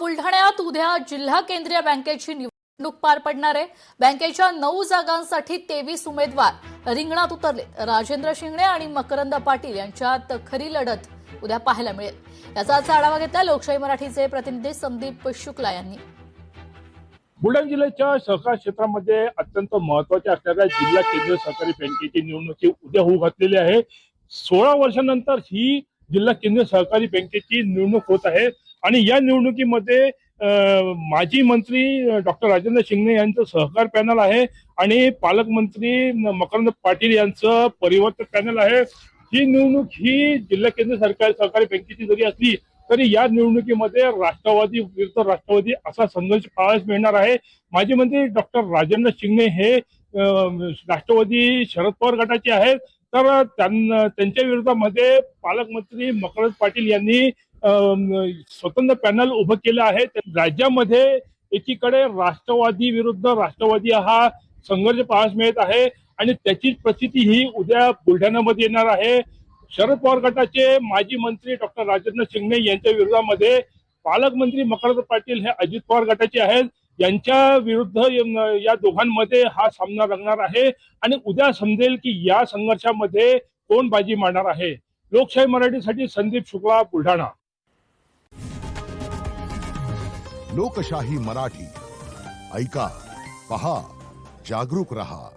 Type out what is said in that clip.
बुलढाण्यात उद्या जिल्हा केंद्रीय बँकेची निवडणूक पार पडणार आहे। बँकेच्या 9 जागांसाठी 23 उमेदवार रिंगणात उतरले। राजेंद्र शिंगणे आणि मकरंद पाटील यांच्यात खरी लढत उद्या पाहायला मिळेल। याचाच आढावा घेतला लोकशाही मराठीचे प्रतिनिधी संदीप शुक्ला यांनी। बुलढाणा जिल्ह्याच्या सहकार क्षेत्रामध्ये अत्यंत महत्त्वाच्या असणाऱ्या जिल्हा केंद्रीय सहकारी बँकेची निवडणूक उद्या होऊ घातलेली आहे। 16 वर्षांनंतर ही जिल्हा केंद्रीय सहकारी बँकेची निवडणूक होत आहे आणि या निवडणुकीमध्ये माजी मंत्री डॉक्टर राजेंद्र शिंगणे यांचं सहकार पॅनल आहे आणि पालकमंत्री मकरंद पाटील यांचं परिवर्तक पॅनल आहे। ही निवडणूक ही जिल्हा केंद्रीय सहकारी बँकेची जरी असली तरी या निवडणुकीमध्ये राष्ट्रवादी विरुद्ध राष्ट्रवादी असा संघर्ष पाहायला मिळणार आहे। माजी मंत्री डॉक्टर राजेंद्र शिंगणे हे राष्ट्रवादी शरद पवार गटाचे आहेत, तर त्यांच्या विरोधामध्ये पालकमंत्री मकरंद पाटील यांनी स्वतंत्र पॅनल उभं केलं आहे। राज्यामध्ये एकीकडे राष्ट्रवादी विरुद्ध राष्ट्रवादी हा संघर्ष पाहायला मिळत आहे आणि त्याचीच प्रचिती ही उद्या बुलढाण्यामध्ये येणार आहे। शरद पवार गटाचे माजी मंत्री डॉक्टर राजेंद्र शिंगणे यांच्या विरोधामध्ये पालकमंत्री मकरंद पाटील हे अजित पवार गटाचे आहेत। यांच्या विरुद्ध या दोघांमध्ये हा सामना रंगणार आहे आणि उद्या समजेल की या संघर्षामध्ये कोण बाजी मारणार आहे। लोकशाही मराठीसाठी संदीप शुक्ला, बुलढाणा। लोकशाही मराठी ऐका, पहा, जागरूक रहा।